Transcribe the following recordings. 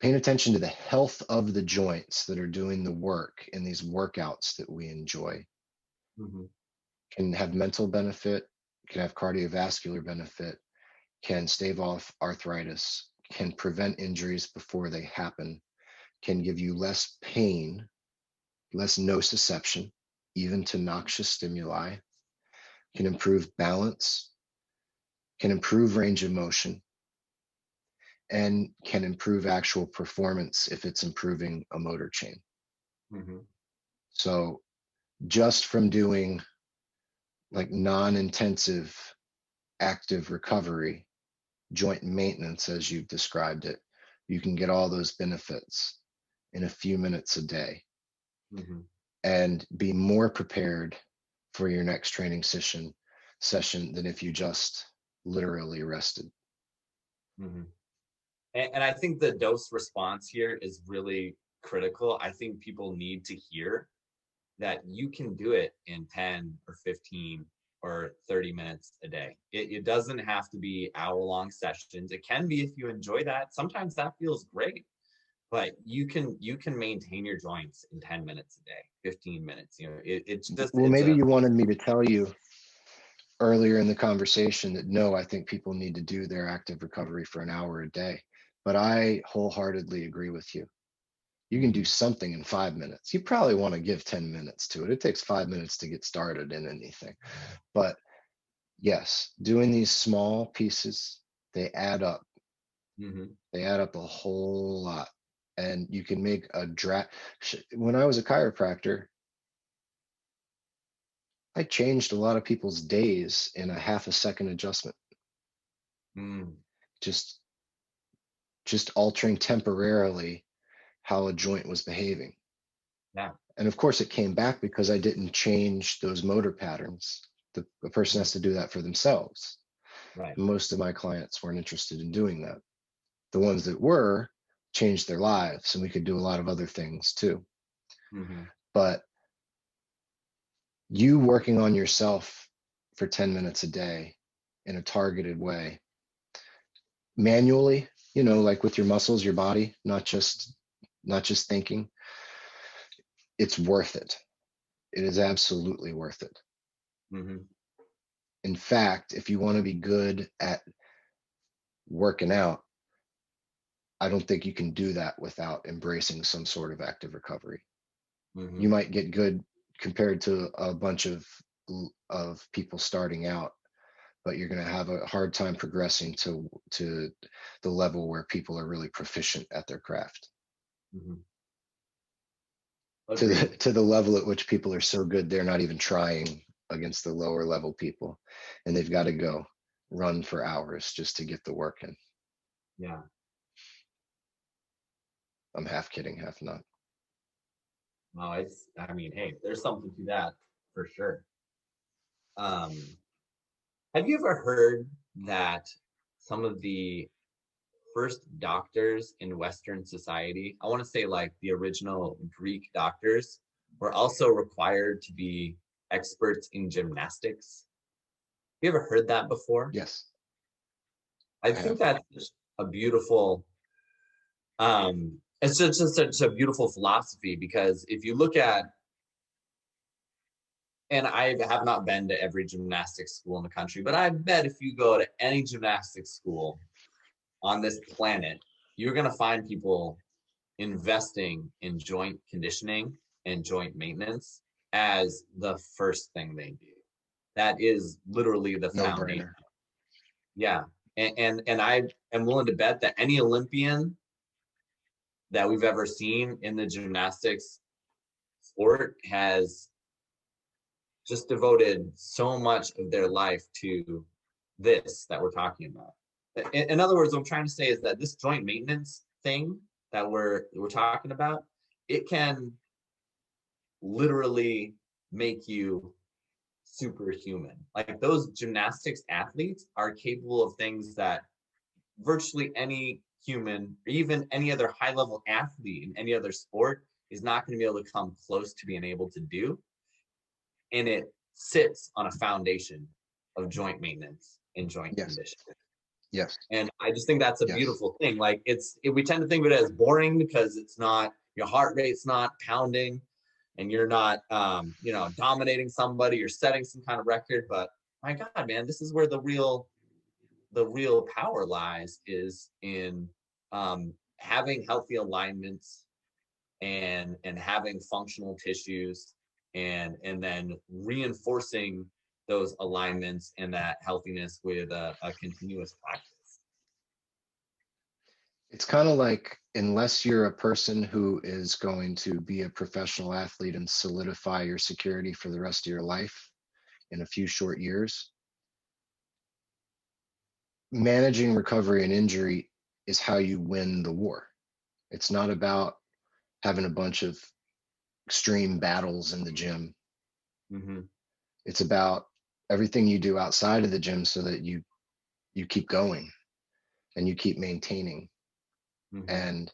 paying attention to the health of the joints that are doing the work in these workouts that we enjoy can have mental benefit, can have cardiovascular benefit, can stave off arthritis, can prevent injuries before they happen, can give you less pain, less nociception, even to noxious stimuli, can improve balance, can improve range of motion, and can improve actual performance if it's improving a motor chain. So just from doing like non-intensive active recovery, joint maintenance, as you've described it, you can get all those benefits in a few minutes a day and be more prepared for your next training session than if you just literally rested. And I think the dose response here is really critical. I think people need to hear that you can do it in 10 or 15 or 30 minutes a day. It doesn't have to be hour-long sessions. It can be if you enjoy that. Sometimes that feels great, but you can maintain your joints in 10 minutes a day, 15 minutes. You know, it's just. Well, maybe you wanted me to tell you earlier in the conversation that no, I think people need to do their active recovery for an hour a day. But I wholeheartedly agree with you. You can do something in 5 minutes. You probably want to give 10 minutes to it. It takes 5 minutes to get started in anything. But yes, doing these small pieces, they add up. They add up a whole lot. And you can make a when I was a chiropractor, I changed a lot of people's days in a half a second adjustment. Just altering temporarily how a joint was behaving. And of course it came back because I didn't change those motor patterns. The person has to do that for themselves. Most of my clients weren't interested in doing that. The ones that were changed their lives, and we could do a lot of other things too. But you working on yourself for 10 minutes a day in a targeted way, manually, you know, like with your muscles, your body, not just thinking, it's worth it. It is absolutely worth it. In fact, if you want to be good at working out, I don't think you can do that without embracing some sort of active recovery. You might get good compared to a bunch of people starting out, but you're going to have a hard time progressing to the level where people are really proficient at their craft. To the level at which people are so good they're not even trying against the lower level people, and they've got to go run for hours just to get the work in. I'm half kidding, half not. No, I mean, hey, there's something to that for sure. Have you ever heard that some of the first doctors in Western society, I want to say like the original Greek doctors, were also required to be experts in gymnastics? Have you ever heard that before? Yes. I think that's just a beautiful, it's just such a beautiful philosophy, because if you look at, and I have not been to every gymnastics school in the country, but I bet if you go to any gymnastics school on this planet, you're going to find people investing in joint conditioning and joint maintenance as the first thing they do. That is literally the foundation. Yeah. And I am willing to bet that any Olympian that we've ever seen in the gymnastics sport has just devoted so much of their life to this that we're talking about. In other words, what I'm trying to say is that this joint maintenance thing that we're talking about, it can literally make you superhuman. Like, those gymnastics athletes are capable of things that virtually any human, or even any other high-level athlete in any other sport, is not going to be able to come close to being able to do. And it sits on a foundation of joint maintenance and joint conditioning. Yes. And I just think that's a Yes. beautiful thing. Like we tend to think of it as boring because it's not, your heart rate's not pounding and you're not, dominating somebody, you're setting some kind of record. But my God, man, this is where the real power lies, is in having healthy alignments and having functional tissues, and then reinforcing those alignments and that healthiness with a continuous practice. It's kind of like, unless you're a person who is going to be a professional athlete and solidify your security for the rest of your life in a few short years, managing recovery and injury is how you win the war. It's not about having a bunch of extreme battles in the gym. Mm-hmm. It's about everything you do outside of the gym so that you keep going and you keep maintaining. Mm-hmm. And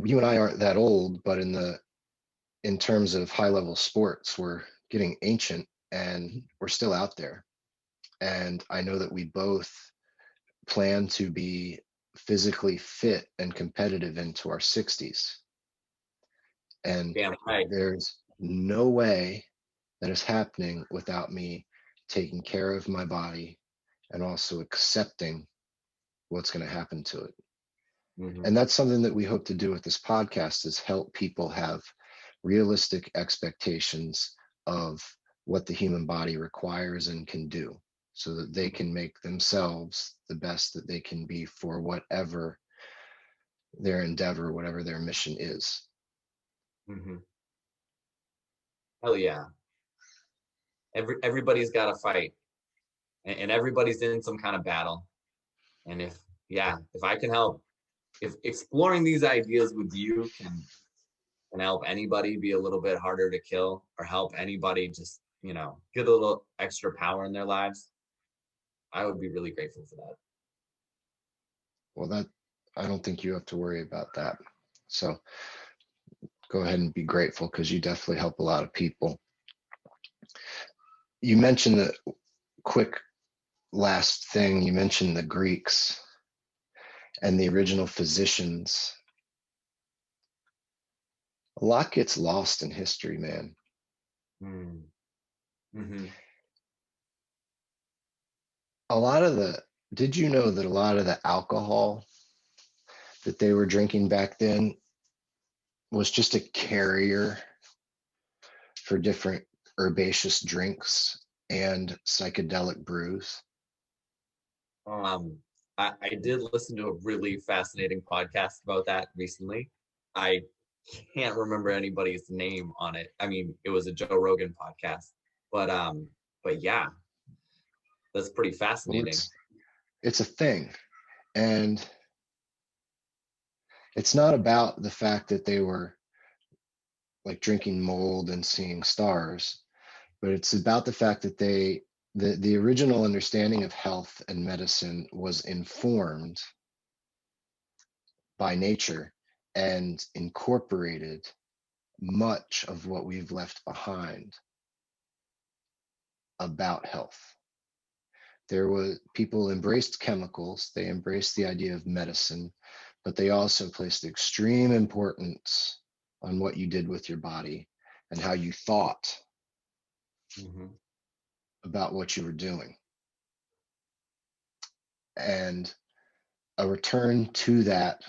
you and I aren't that old, but in terms of high level sports, we're getting ancient and we're still out there. And I know that we both plan to be physically fit and competitive into our 60s. And Damn right. there's no way that is happening without me taking care of my body and also accepting what's going to happen to it. Mm-hmm. And that's something that we hope to do with this podcast, is help people have realistic expectations of what the human body requires and can do, so that they can make themselves the best that they can be for whatever their endeavor, whatever their mission is. Mm-hmm. Hell yeah. Everybody's got to fight, and everybody's in some kind of battle. And if I can help, if exploring these ideas with you can help anybody be a little bit harder to kill, or help anybody just, get a little extra power in their lives, I would be really grateful for that. Well, that, I don't think you have to worry about that. So go ahead and be grateful, because you definitely help a lot of people. You mentioned the quick last thing, you mentioned the Greeks and the original physicians. A lot gets lost in history, man. Mm-hmm. Did you know that a lot of the alcohol that they were drinking back then was just a carrier for different herbaceous drinks and psychedelic brews? I did listen to a really fascinating podcast about that recently. I can't remember anybody's name on it. I mean, it was a Joe Rogan podcast, but yeah, that's pretty fascinating. Well, it's a thing. And it's not about the fact that they were like drinking mold and seeing stars, but it's about the fact that the original understanding of health and medicine was informed by nature and incorporated much of what we've left behind about health. People embraced chemicals, they embraced the idea of medicine, but they also placed extreme importance on what you did with your body and how you thought about what you were doing. And a return to that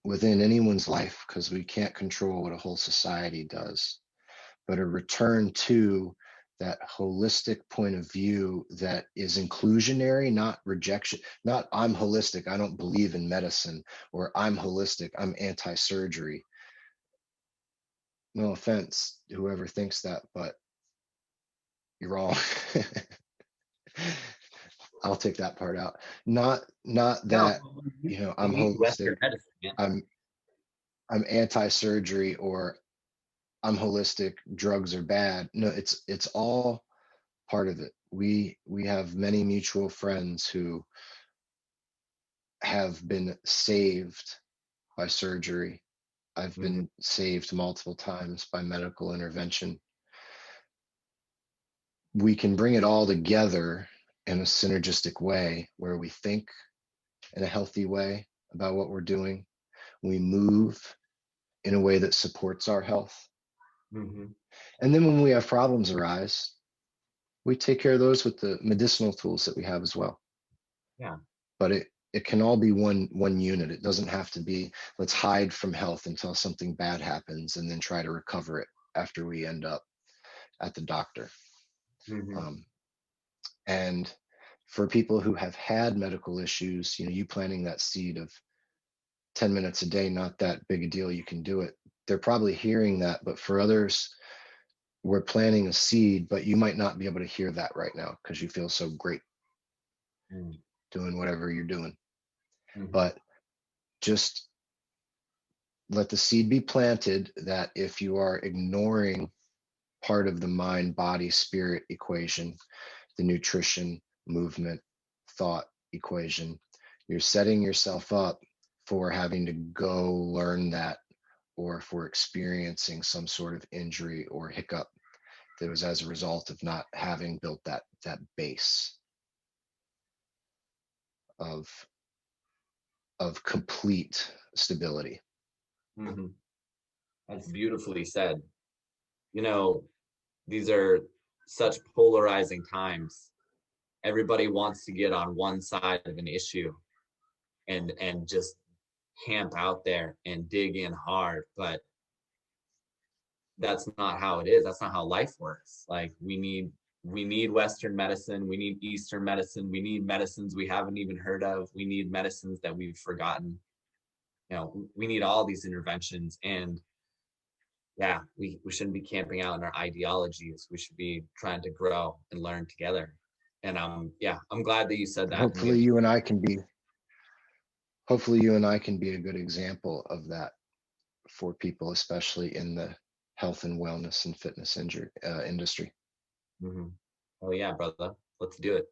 within anyone's life, because we can't control what a whole society does, but a return to that holistic point of view that is inclusionary, not rejection. Not I'm holistic, I don't believe in medicine, or I'm holistic, I'm anti-surgery. No offense, whoever thinks that, but you're wrong. I'll take that part out. Not that, I'm holistic, I'm anti-surgery, or I'm holistic, drugs are bad. No, it's all part of it. We have many mutual friends who have been saved by surgery. I've been saved multiple times by medical intervention. We can bring it all together in a synergistic way where we think in a healthy way about what we're doing. We move in a way that supports our health. Mm-hmm. And then when we have problems arise, we take care of those with the medicinal tools that we have as well. Yeah. But it can all be one unit. It doesn't have to be, let's hide from health until something bad happens and then try to recover it after we end up at the doctor. Mm-hmm. And for people who have had medical issues, you planting that seed of 10 minutes a day, not that big a deal, you can do it. They're probably hearing that, but for others, we're planting a seed, but you might not be able to hear that right now because you feel so great doing whatever you're doing. Mm-hmm. But just let the seed be planted that if you are ignoring part of the mind, body, spirit equation, the nutrition, movement, thought equation, you're setting yourself up for having to go learn that, or for experiencing some sort of injury or hiccup that was as a result of not having built that base of complete stability. Mm-hmm. That's beautifully said. These are such polarizing times. Everybody wants to get on one side of an issue and just camp out there and dig in hard, but that's not how it is. That's not how life works. Like we need Western medicine, we need Eastern medicine, we need medicines we haven't even heard of, we need medicines that we've forgotten. We need all these interventions. And yeah, we shouldn't be camping out in our ideologies. We should be trying to grow and learn together. And I'm glad that you said And that. hopefully you and I can be a good example of that for people, especially in the health and wellness and fitness industry. Mm-hmm. Oh yeah, brother, let's do it.